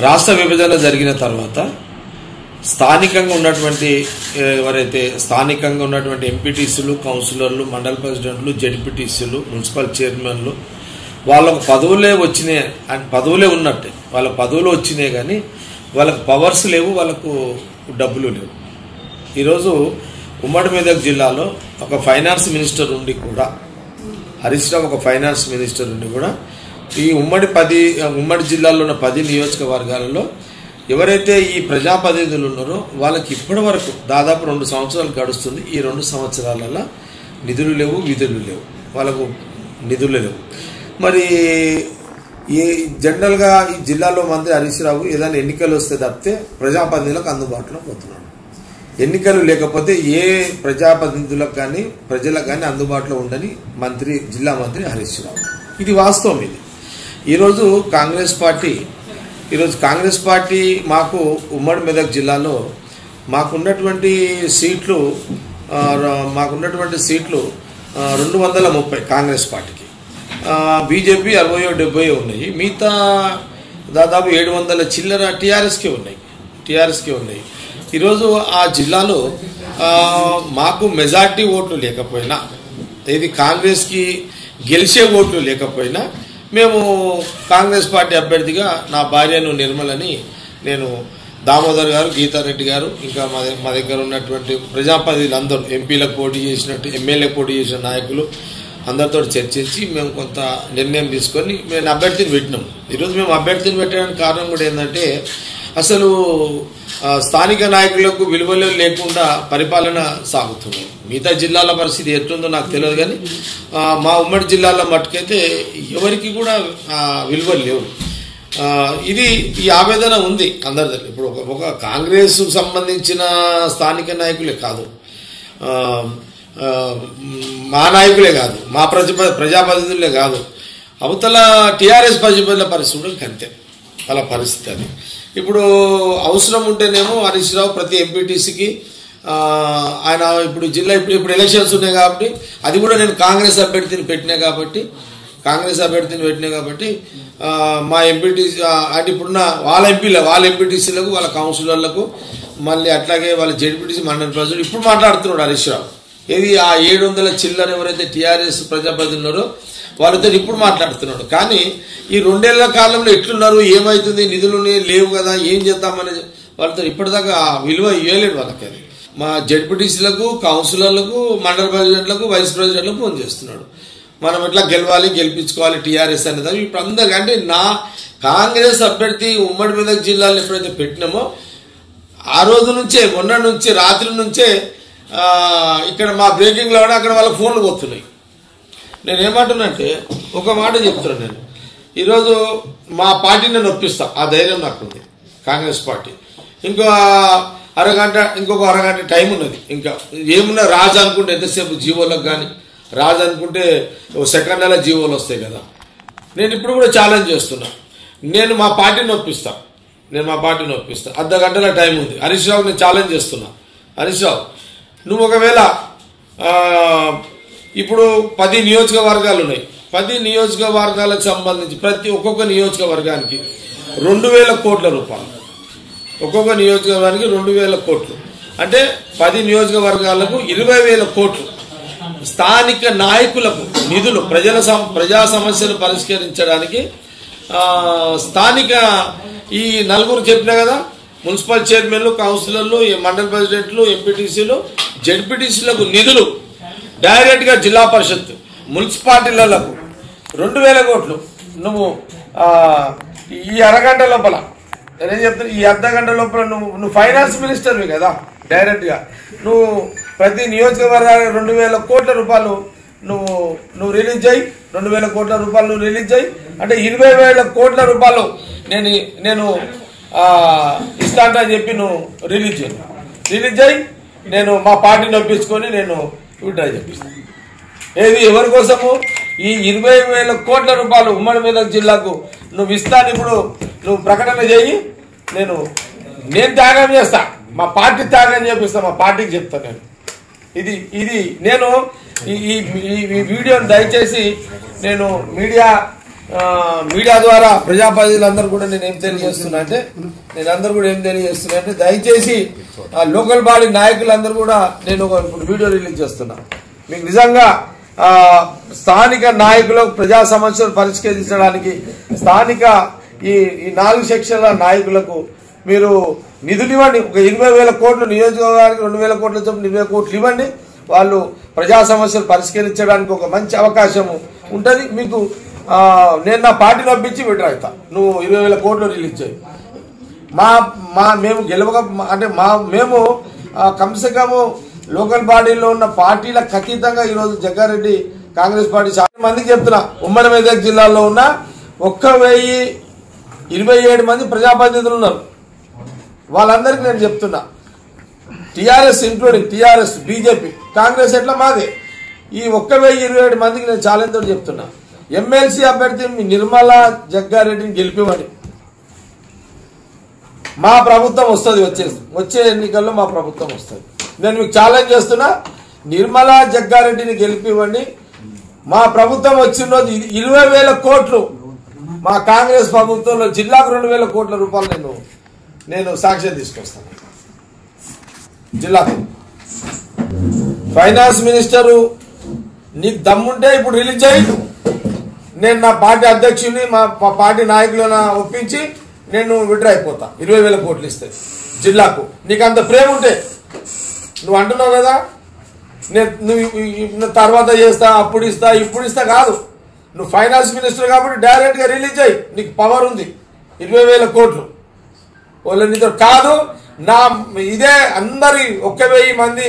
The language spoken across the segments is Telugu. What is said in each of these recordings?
రాష్ట్ర విభజన జరిగిన తర్వాత స్థానికంగా ఉన్నటువంటి ఎవరైతే స్థానికంగా ఉన్నటువంటి ఎంపీటీసీలు, కౌన్సిలర్లు, మండల ప్రెసిడెంట్లు, జెడ్పీటీసీలు, మున్సిపల్ చైర్మన్లు వాళ్ళకు పదవులే వచ్చినాయి అండ్ పదవులే ఉన్నట్టే. వాళ్ళ పదవులు వచ్చినాయి కానీ వాళ్ళకు పవర్స్ లేవు, వాళ్ళకు డబ్బులు లేవు. ఈరోజు ఉమ్మడి మెదక్ జిల్లాలో ఒక ఫైనాన్స్ మినిస్టర్ ఉండి కూడా, హరీష్ రావు ఒక ఫైనాన్స్ మినిస్టర్ ఉండి కూడా ఈ ఉమ్మడి జిల్లాలో ఉన్న 10 నియోజకవర్గాలలో ఎవరైతే ఈ ప్రజాప్రతినిధులు ఉన్నారో వాళ్ళకి ఇప్పటి వరకు దాదాపు 2 సంవత్సరాలు గడుస్తుంది. ఈ 2 సంవత్సరాలలో నిధులు లేవు, విధులు లేవు, వాళ్ళకు నిధులు లేవు. మరి ఈ జనరల్గా ఈ జిల్లాలో మంత్రి హరీష్ రావు ఏదైనా ఎన్నికలు వస్తే తప్పితే ప్రజాప్రతినిధులకు అందుబాటులో పోతున్నాడు. ఎన్నికలు లేకపోతే ఏ ప్రజాప్రతినిధులకు కానీ ప్రజలకు కానీ అందుబాటులో ఉండని జిల్లా మంత్రి హరీష్ రావు. ఇది వాస్తవం. ఇది ఈరోజు కాంగ్రెస్ పార్టీ మాకు ఉమ్మడి మెదక్ జిల్లాలో మాకున్నటువంటి సీట్లు 230 కాంగ్రెస్ పార్టీకి, బీజేపీ 60-70 ఉన్నాయి. మిగతా దాదాపు 700 చిల్లర టీఆర్ఎస్కే ఉన్నాయి. ఈరోజు ఆ జిల్లాలో మాకు మెజార్టీ ఓట్లు లేకపోయినా, ఇది కాంగ్రెస్కి గెలిచే ఓట్లు లేకపోయినా మేము కాంగ్రెస్ పార్టీ అభ్యర్థిగా నా భార్యను నిర్మలని నేను దామోదర్ గారు, గీతారెడ్డి గారు, ఇంకా మా దగ్గర ఉన్నటువంటి ప్రజాప్రతినిధులు అందరూ, ఎంపీలకు పోటీ చేసినట్టు ఎమ్మెల్యేలకు పోటీ చేసిన నాయకులు అందరితో చర్చించి మేము కొంత నిర్ణయం తీసుకొని మేము అభ్యర్థిని పెట్టినాం. ఈరోజు మేము అభ్యర్థిని పెట్టడానికి కారణం కూడా ఏంటంటే అసలు స్థానిక నాయకులకు విలువలు లేకుండా పరిపాలన సాగుతుంది. మిగతా జిల్లాల పరిస్థితి ఎట్లుందో నాకు తెలియదు కానీ మా ఉమ్మడి జిల్లాలో మట్టుకైతే ఎవరికి కూడా విలువలు లేవు. ఈ ఆవేదన ఉంది అందరి. ఇప్పుడు ఒక కాంగ్రెస్ సంబంధించిన స్థానిక నాయకులే కాదు, మా నాయకులే కాదు, మా ప్రజాప్రతినిధులే కాదు, అవతల టీఆర్ఎస్ ప్రజల పరిస్థితి కూడా అంతే. వాళ్ళ పరిస్థితి అది. ఇప్పుడు అవసరం ఉంటేనేమో హరీష్ రావు ప్రతి ఎంపీటీసీకి ఆయన ఇప్పుడు ఎలక్షన్స్ ఉన్నాయి కాబట్టి అది కూడా నేను కాంగ్రెస్ అభ్యర్థిని పెట్టినా కాబట్టి మా ఎంపీటీసీ అంటే ఇప్పుడున్న వాళ్ళ ఎంపీటీసీలకు, వాళ్ళ కౌన్సిలర్లకు, మళ్ళీ అట్లాగే వాళ్ళ జెడ్పీటీసీ మండల ప్రెసిడెంట్ ఇప్పుడు మాట్లాడుతున్నాడు హరీష్ రావు. ఏది ఆ 700 చిల్లర ఎవరైతే టీఆర్ఎస్ ప్రజాప్రతినిధులు వాళ్ళతో ఇప్పుడు మాట్లాడుతున్నాడు. కానీ ఈ 2 ఏళ్ల కాలంలో ఎట్లున్నారు, ఏమవుతుంది, నిధులు లేవు కదా, ఏం చేద్దామని వాళ్ళతో ఇప్పటిదాకా విలువ ఇవ్వలేడు వాళ్ళకి. అది మా జెడ్పీటీసీలకు, కౌన్సిలర్లకు, మండల ప్రెసిడెంట్లకు, వైస్ ప్రెసిడెంట్లకు ఫోన్ చేస్తున్నాడు. మనం ఎట్లా గెలిపించుకోవాలి టీఆర్ఎస్ అనేది. ఇప్పుడు అందరికీ అంటే నా కాంగ్రెస్ అభ్యర్థి ఉమ్మడి మెదక్ జిల్లాలో ఎప్పుడైతే పెట్టినామో ఆ రోజు నుంచే, మొన్న నుంచి, రాత్రి నుంచే ఇక్కడ మా బ్రేకింగ్లో కూడా అక్కడ వాళ్ళ ఫోన్లు పోతున్నాయి. నేను ఏమంటున్నంటే ఒక మాట చెప్తున్నాను. నేను ఈరోజు మా పార్టీని నొప్పిస్తా, ఆ ధైర్యం నాకుంది. కాంగ్రెస్ పార్టీ ఇంకొక అరగంట టైం ఉన్నది. ఇంకా ఏమున్నా రాజు అనుకుంటే ఎంతసేపు జీవోలకు కానీ, రాజు అనుకుంటే సెకండ్ల జీవోలు వస్తాయి కదా. నేను ఇప్పుడు కూడా ఛాలెంజ్ చేస్తున్నా, నేను మా పార్టీని నొప్పిస్తా. అర్ధగంటల టైం ఉంది. హరీష్ రావు నేను ఛాలెంజ్ చేస్తున్నా. హరీష్ రావు, నువ్వు ఒకవేళ ఇప్పుడు 10 నియోజకవర్గాలు ఉన్నాయి. 10 నియోజకవర్గాలకు సంబంధించి ఒక్కొక్క నియోజకవర్గానికి 2,000 కోట్ల రూపాయలు, ఒక్కొక్క నియోజకవర్గానికి 2,000 కోట్లు అంటే 10 నియోజకవర్గాలకు 20,000 కోట్లు స్థానిక నాయకులకు నిధులు, ప్రజా సమస్యలు పరిష్కరించడానికి స్థానిక ఈ 4 చెప్పినా కదా, మున్సిపల్ చైర్మన్లు, కౌన్సిలర్లు, మండల ప్రెసిడెంట్లు, ఎంపీటీసీలు, జెడ్పీటీసీలకు నిధులు డైరెక్ట్ గా జిల్లా పరిషత్, మున్సిపాలిటీలకు 2,000 కోట్లు. నువ్వు ఈ అరగంట లోపల నేనేం చెప్తాను, ఈ అర్ధగంట లోపల నువ్వు ఫైనాన్స్ మినిస్టర్వి కదా, డైరెక్ట్ గా నువ్వు ప్రతి నియోజకవర్గానికి 2,000 కోట్ల రూపాయలు నువ్వు రిలీజ్ చేయి. 2,000 కోట్ల రూపాయలు నువ్వు రిలీజ్ చేయి అంటే 20,000 కోట్ల రూపాయలు నేను ఇస్తా అని చెప్పి నువ్వు రిలీజ్ చేయి. నేను మా పార్టీని ఒప్పించుకొని నేను విడ్రా చెప్పిస్తాను. ఏది ఎవరి కోసము? ఈ 20,000 కోట్ల రూపాయలు ఉమ్మడి మెదక్ జిల్లాకు నువ్వు ఇస్తాను. ఇప్పుడు నువ్వు ప్రకటన చేయి, నేను త్యాగం చేస్తా, మా పార్టీ త్యాగం చేపిస్తా, మా పార్టీకి చెప్తాను నేను. ఇది నేను ఈ వీడియోని దయచేసి నేను మీడియా మీడియా ద్వారా ప్రజాప్రతినిధులందరూ కూడా నేను ఏం తెలియజేస్తున్నా అంటే దయచేసి లోకల్ బాడీ నాయకులందరూ కూడా నేను ఇప్పుడు వీడియో రిలీజ్ చేస్తున్నా. మీకు నిజంగా స్థానిక నాయకులకు ప్రజా సమస్యలు పరిష్కరించడానికి స్థానిక ఈ 4 సెక్షన్ల నాయకులకు మీరు నిధులు ఇవ్వండి. ఒక 20,000 కోట్లు నియోజకవర్గానికి 2,000 కోట్ల చొప్పున 20 కోట్లు ఇవ్వండి. వాళ్ళు ప్రజా సమస్యలు పరిష్కరించడానికి ఒక మంచి అవకాశం ఉంటుంది మీకు. నేను నా పార్టీని ఒప్పించి విడ్రా అవుతా. నువ్వు 20,000 కోట్లు రిలీజ్ చేయి. మేము గెలవక అంటే మేము కమ్సే కమ్ లోకల్ బాడీలో ఉన్న పార్టీలకు అతీతంగా ఈరోజు జగ్గారెడ్డి కాంగ్రెస్ పార్టీ చాలా మందికి చెప్తున్నా. ఉమ్మడి మెదక్ జిల్లాలో ఉన్న 1,027 మంది ప్రజాప్రతినిధులు ఉన్నారు. వాళ్ళందరికీ నేను చెప్తున్నా, TRS including TRS, BJP, Congress ఎట్లా మాదే. ఈ 1,027 మందికి నేను ఛాలెంజ్ తోటి చెప్తున్నా, ఎమ్మెల్సీ అభ్యర్థి నిర్మలా జగ్గారెడ్డిని గెలిపివ్వండి. మా ప్రభుత్వం వస్తుంది, వచ్చే ఎన్నికల్లో మా ప్రభుత్వం వస్తుంది. నేను మీకు ఛాలెంజ్ చేస్తున్నా, నిర్మలా జగ్గారెడ్డిని గెలిపివ్వండి. మా ప్రభుత్వం వచ్చిన రోజు 20,000 కోట్లు మా కాంగ్రెస్ ప్రభుత్వంలో జిల్లాకు 2,000 కోట్ల రూపాయలు నేను సాక్ష్యం తీసుకొస్తాను. జిల్లాకు ఫైనాన్స్ మినిస్టరు నీకు దమ్ముంటే ఇప్పుడు రిలీజ్ అయ్యి నేను నా పార్టీ అధ్యక్షుని మా పార్టీ నాయకులను ఒప్పించి నేను విడ్రా అయిపోతా. 20,000 కోట్లు ఇస్తే జిల్లాకు. నీకు అంత ప్రేమ ఉంటే నువ్వు అంటున్నావు కదా, నువ్వు తర్వాత చేస్తా, అప్పుడు ఇస్తా, ఇప్పుడు ఇస్తా కాదు. నువ్వు ఫైనాన్స్ మినిస్టర్ కాబట్టి డైరెక్ట్ గా రిలీజ్ అయ్యి, నీకు పవర్ ఉంది. 20,000 కోట్లు వాళ్ళ నీతో కాదు. నా ఇదే అందరి 1,000 మంది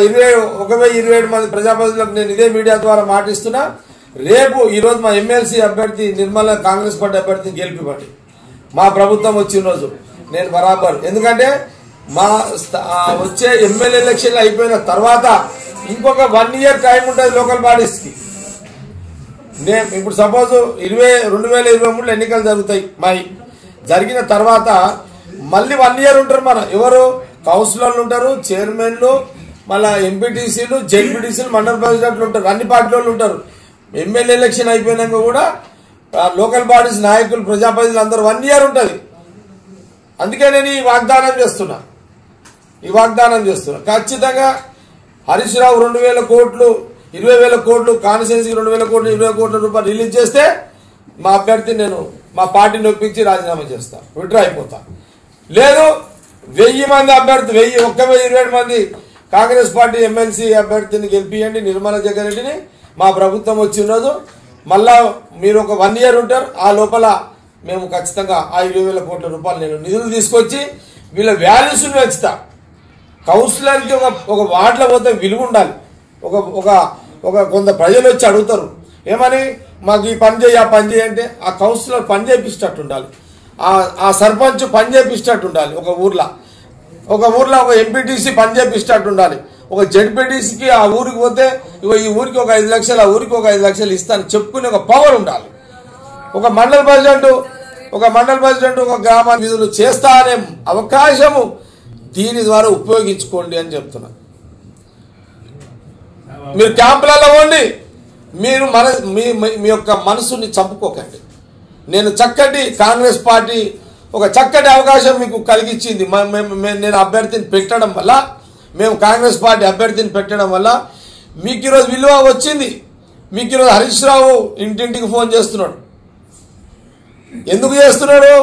1,027 మంది ప్రజాప్రతినిధులకు నేను ఇదే మీడియా ద్వారా మాటిస్తున్నా. రేపు ఈరోజు మా ఎమ్మెల్సీ అభ్యర్థి నిర్మల కాంగ్రెస్ పార్టీ అభ్యర్థిని గెలిపివ్వండి. మా ప్రభుత్వం వచ్చిన రోజు నేను బరాబర్. ఎందుకంటే మా వచ్చే ఎమ్మెల్యే ఎలక్షన్లు అయిపోయిన తర్వాత ఇంకొక 1 ఇయర్ టైం ఉంటుంది లోకల్ బాడీస్ కి. నేను ఇప్పుడు సపోజ్ 2023 ఎన్నికలు జరుగుతాయి. జరిగిన తర్వాత మళ్ళీ 1 ఇయర్ ఉంటారు. మన ఎవరు కౌన్సిలర్లు ఉంటారు, చైర్మన్లు, మళ్ళా ఎంపీటీసీలు, జెడ్పీటీసీలు, మండల ప్రెసిడెంట్లు ఉంటారు, అన్ని పార్టీలు ఉంటారు. ఎమ్మెల్యే ఎలక్షన్ అయిపోయినాక కూడా లోకల్ బాడీస్ నాయకులు, ప్రజాప్రతినిధులు అందరూ 1 ఇయర్ ఉంటుంది. అందుకే నేను ఈ వాగ్దానం చేస్తున్నా. ఖచ్చితంగా హరీష్ రావు 2,000 కోట్లు 20,000 కోట్లు కాన్స్టిట్యున్సీకి 2,000 కోట్లు 20 కోట్ల రూపాయలు రిలీజ్ చేస్తే మా అభ్యర్థి నేను మా పార్టీని ఒప్పించి రాజీనామా చేస్తా, విడ్రా అయిపోతా. లేదు 1,000 మంది అభ్యర్థి 1,027 మంది కాంగ్రెస్ పార్టీ ఎమ్మెల్సీ అభ్యర్థిని గెలిపియండి నిర్మలా జగ్గారెడ్డిని. మా ప్రభుత్వం వచ్చిన రోజు మళ్ళా మీరు ఒక 1 ఇయర్ ఉంటారు. ఆ లోపల మేము ఖచ్చితంగా ఆ 20,000 కోట్ల రూపాయలు నేను నిధులు తీసుకొచ్చి వీళ్ళ వాల్యూస్ పెంచుతా. కౌన్సిలర్కి ఒక వార్డులో పోతే విలువ ఉండాలి. ఒక కొంత ప్రజలు వచ్చి అడుగుతారు, ఏమని మాకు ఈ పని చేయి, ఆ పని చేయి అంటే ఆ కౌన్సిలర్ పని చేపిస్తట్టు ఉండాలి, ఆ సర్పంచ్ పని చేపిస్తట్టు ఉండాలి. ఒక ఊర్లో ఒక ఎంపీటీసీ పని చేపిస్తట్టు ఉండాలి. ఒక జెడ్పీటీసీకి ఆ ఊరికి పోతే ఈ ఊరికి ఒక 5 లక్షలు, ఆ ఊరికి ఒక 5 లక్షలు ఇస్తాను చెప్పుకునే ఒక పవర్ ఉండాలి. ఒక మండల ప్రెసిడెంట్ ఒక గ్రామాన్ని నిధులు చేస్తా అనే అవకాశము దీని ద్వారా ఉపయోగించుకోండి అని చెప్తున్నా. మీరు క్యాంపులలో పోండి, మీరు మీ యొక్క మనసుని చంపుకోకండి. నేను చక్కటి కాంగ్రెస్ పార్టీ ఒక చక్కటి అవకాశం మీకు కలిగించింది. నేను అభ్యర్థిని పెట్టడం వల్ల, మేము కాంగ్రెస్ పార్టీ అభ్యర్థిని పెట్టడం వల్ల మీకు ఈరోజు విలువ వచ్చింది. మీకు ఈరోజు హరీష్ రావు ఇంటింటికి ఫోన్ చేస్తున్నాడు. ఎందుకు చేస్తున్నాడు?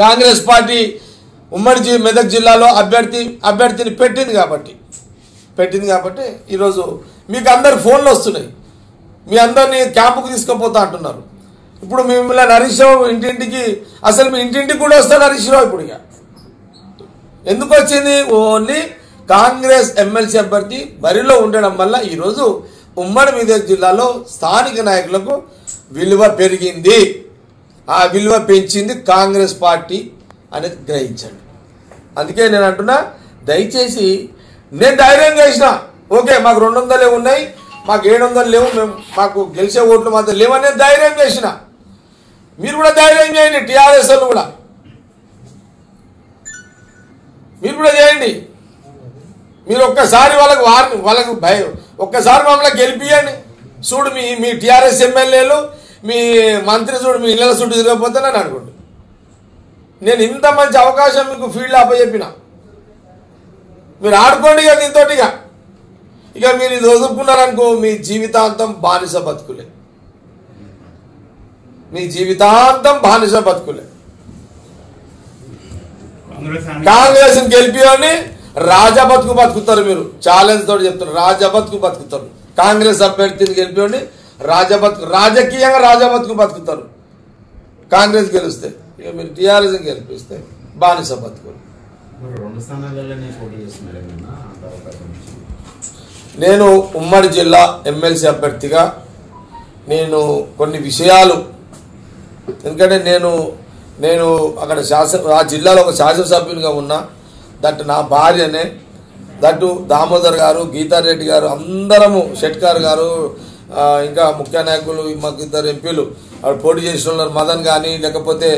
కాంగ్రెస్ పార్టీ ఉమ్మడి మెదక్ జిల్లాలో అభ్యర్థిని పెట్టింది కాబట్టి ఈరోజు మీకు అందరు ఫోన్లు వస్తున్నాయి. మీ అందరినీ క్యాంపుకు తీసుకుపోతా అంటున్నారు. ఇప్పుడు మిమ్మల్ని హరీష్ రావు ఇంటింటికి, అసలు మీ ఇంటింటికి కూడా వస్తాడు హరీష్ రావు. ఇప్పుడు ఇక ఎందుకు వచ్చింది? ఓన్లీ కాంగ్రెస్ ఎమ్మెల్సీ అభ్యర్థి బరిలో ఉండడం వల్ల ఈరోజు ఉమ్మడి మెదక్ జిల్లాలో స్థానిక నాయకులకు విలువ పెరిగింది. ఆ విలువ పెంచింది కాంగ్రెస్ పార్టీ అనేది గ్రహించండి. అందుకే నేను అంటున్నా, దయచేసి నేను ధైర్యం చేసిన, ఓకే మాకు 200 ఉన్నాయి, మాకు 700 లేవు, మాకు గెలిచే ఓట్లు మాత్రం లేవనే ధైర్యం చేసిన. మీరు కూడా ధైర్యం చేయండి. టీఆర్ఎస్ వాళ్ళు కూడా మీరు కూడా చేయండి. మీరు ఒక్కసారి వాళ్ళకు భయం, ఒక్కసారి మమ్మల్ని గెలిపియండి. చూడు మీ టీఆర్ఎస్ ఎమ్మెల్యేలు మీ మంత్రి చూడు మీ ఇళ్ళ చుట్టూ తిరగకపోతే నన్ను అనుకోండి. నేను ఇంత మంచి అవకాశం మీకు ఫీల్డ్ అప్పచెప్పిన, మీరు ఆడుకోండి ఇక దీంతోటిగా. ఇక మీరు ఇది వదులుకున్నారనుకో మీ జీవితాంతం బానిస బతుకులే, మీ జీవితాంతం బానిస బతుకులే. కాంగ్రెస్ గెలిపియని రాజా బతుకు బతుకుతారు. మీరు ఛాలెంజ్ తోటి చెప్తున్నారు, రాజా బతుకు బతుకుతారు. కాంగ్రెస్ అభ్యర్థిని గెలిపియని రాజా బతుకు, రాజకీయంగా రాజా బతుకు బతుకుతారు. కాంగ్రెస్ గెలిస్తే, ఇక మీరు టీఆర్ఎస్ గెలిపిస్తే బానిస బతుకులు. నేను ఉమ్మడి జిల్లా ఎమ్మెల్సీ అభ్యర్థిగా నేను కొన్ని విషయాలు, ఎందుకంటే నేను అక్కడ ఆ జిల్లాలో ఒక శాసనసభ్యునిగా ఉన్నా. దట్ నా భార్యనే, దట్టు దామోదర్ గారు, గీతారెడ్డి గారు, అందరము, షెట్కార్ గారు, ఇంకా ముఖ్య నాయకులు, మాకు ఇద్దరు ఎంపీలు పోటీ చేసిన ఉన్నారు. మదన్ కానీ, లేకపోతే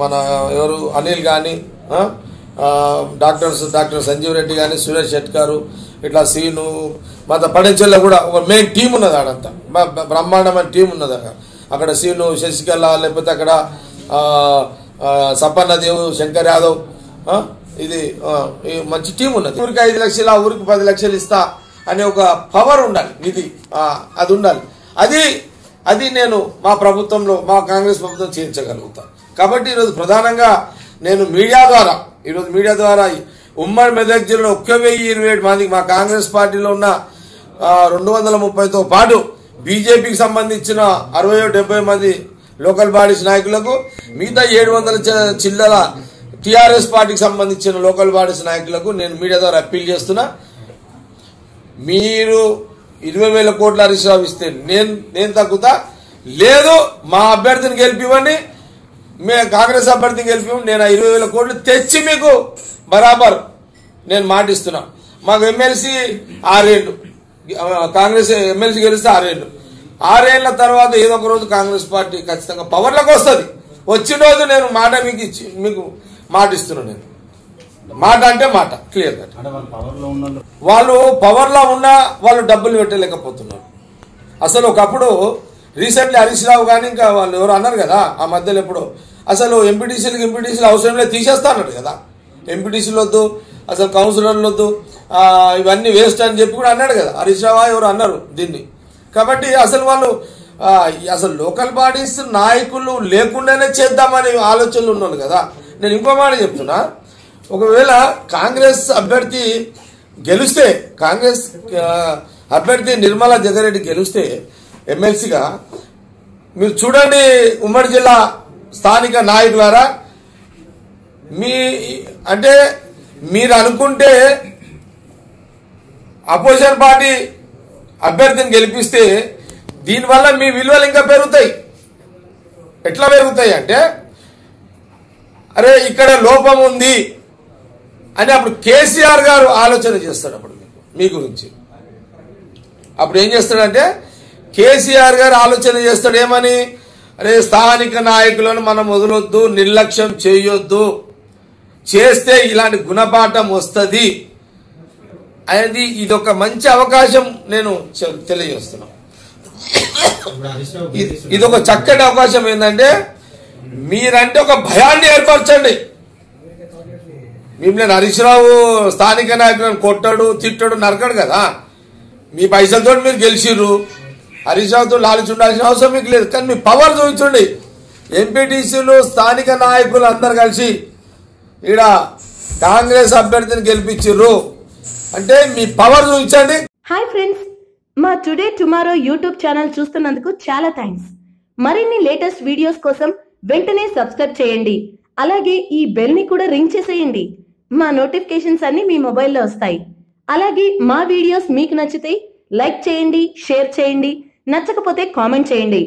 మన ఎవరు అనిల్ కానీ, డాక్టర్ సంజీవ్ రెడ్డి కానీ, సురేష్ షెట్కారు, ఇట్లా సీను, మన పడించెల్లో కూడా ఒక మెయిన్ టీం ఉన్నది. ఆడంతా బ్రహ్మాండమైన టీం ఉన్నది. అక్కడ సీను, శశికళ, లేకపోతే అక్కడ సపన్నదేవ్, శంకర్ యాదవ్, ఇది మంచి టీం ఉన్నది. ఊరికి 5 లక్షలు, ఆ ఊరికి 10 లక్షలు ఇస్తా అనే ఒక పవర్ ఉండాలి, నిధి అది ఉండాలి. అది నేను మా ప్రభుత్వంలో, మా కాంగ్రెస్ ప్రభుత్వం చేయించగలుగుతా. కాబట్టి ఈరోజు ప్రధానంగా నేను మీడియా ద్వారా ఉమ్మడి మెదక్ జిల్లాలో 1027 మందికి, మా కాంగ్రెస్ పార్టీలో ఉన్న 230తో పాటు బీజేపీకి సంబంధించిన 60-70 మంది లోకల్ బాడీస్ నాయకులకు, మిగతా 700 చిల్లర టీఆర్ఎస్ పార్టీకి సంబంధించిన లోకల్ బాడీస్ నాయకులకు నేను మీడియా ద్వారా అప్పీల్ చేస్తున్నా. మీరు 20,000 కోట్ల హరీష్ రావు ఇస్తే నేను తగ్గుతా, లేదు మా అభ్యర్థిని గెలిపివ్వండి, కాంగ్రెస్ అభ్యర్థిని గెలిపివ్వండి, నేను 20,000 కోట్లు తెచ్చి మీకు బరాబర్ నేను మాటిస్తున్నా. మాకు ఎమ్మెల్సీ 6 ఏళ్ళు, కాంగ్రెస్ ఎమ్మెల్సీ గెలిస్తే 6 ఏళ్ళు. 6 ఏళ్ల తర్వాత ఏదో ఒక రోజు కాంగ్రెస్ పార్టీ ఖచ్చితంగా పవర్లోకి వస్తుంది. వచ్చిన రోజు నేను మాట మీకు మాటిస్తున్నా. నేను మాట అంటే మాట క్లియర్ గా. వాళ్ళు పవర్లో ఉన్నా వాళ్ళు డబ్బులు పెట్టలేకపోతున్నారు. అసలు ఒకప్పుడు రీసెంట్లీ హరీష్ రావు కానీ ఇంకా వాళ్ళు ఎవరు అన్నారు కదా ఆ మధ్యలో ఎప్పుడు, అసలు ఎంపీటీసీలు అవసరం లేదు తీసేస్తా అన్నాడు కదా. ఎంపీటీసీలు వద్దు, అసలు కౌన్సిలర్లు వద్దు, ఇవన్నీ వేస్ట్ అని చెప్పి కూడా అన్నాడు కదా హరీష్ రావు ఎవరు అన్నారు దీన్ని. కాబట్టి అసలు వాళ్ళు అసలు లోకల్ బాడీస్ నాయకులు లేకుండానే చేద్దామనే ఆలోచనలు ఉన్నారు కదా. నేను ఇంకో మాట చెప్తున్నా, ఒకవేళ కాంగ్రెస్ అభ్యర్థి గెలిస్తే, కాంగ్రెస్ అభ్యర్థి నిర్మలా జగ్గారెడ్డి గెలిస్తే ఎమ్మెల్సీగా, మీరు చూడండి ఉమ్మడి జిల్లా స్థానిక నాయకులారా, అంటే మీరు అనుకుంటే అపోజిషన్ పార్టీ అభ్యర్థిని గెలిపిస్తే దీనివల్ల మీ విలువలు ఇంకా పెరుగుతాయి. ఎట్లా పెరుగుతాయి అంటే, అరే ఇక్కడ లోపం ఉంది అని అప్పుడు కేసీఆర్ గారు ఆలోచన చేస్తాడు. అప్పుడు మీ గురించి అప్పుడు ఏం చేస్తాడంటే, కేసీఆర్ గారు ఆలోచన చేస్తాడు ఏమని, అరే స్థానిక నాయకులను మనం వదలొద్దు, నిర్లక్ష్యం చేయొద్దు, చేస్తే ఇలాంటి గుణపాఠం వస్తుంది అనేది ఇదొక మంచి అవకాశం నేను తెలియజేస్తున్నా. ఇదొక చక్కటి అవకాశం. ఏంటంటే మీరంటే ఒక భయాన్ని ఏర్పరచండి. మిమ్మల్ని హరీష్ రావు స్థానిక నాయకులను కొట్టాడు, తిట్టాడు, నరకడు కదా. మీ పైసలతో మీరు గెలిచిర్రు, హరీష్ రావుతో లాలిచి ఉండాల్సిన అవసరం మీకు లేదు. కానీ మీ పవర్ చూపించండి. ఎంపీటీసీలు స్థానిక నాయకులు అందరు కలిసి ఇక్కడ కాంగ్రెస్ అభ్యర్థిని గెలిపించిర్రు అంటే మీ పవర్ చూపించండి. హాయ్ ఫ్రెండ్స్, మా టుడే టుమారో యూట్యూబ్ ఛానల్ చూస్తున్నందుకు చాలా థ్యాంక్స్. మరిన్ని లేటెస్ట్ వీడియోస్ కోసం వెంటనే సబ్స్క్రైబ్ చేయండి. అలాగే ఈ బెల్ ని కూడా రింగ్ చేసేయండి. మా నోటిఫికేషన్స్ అన్ని మీ మొబైల్లో వస్తాయి. అలాగే మా వీడియోస్ మీకు నచ్చితే లైక్ చేయండి, షేర్ చేయండి, నచ్చకపోతే కామెంట్ చేయండి.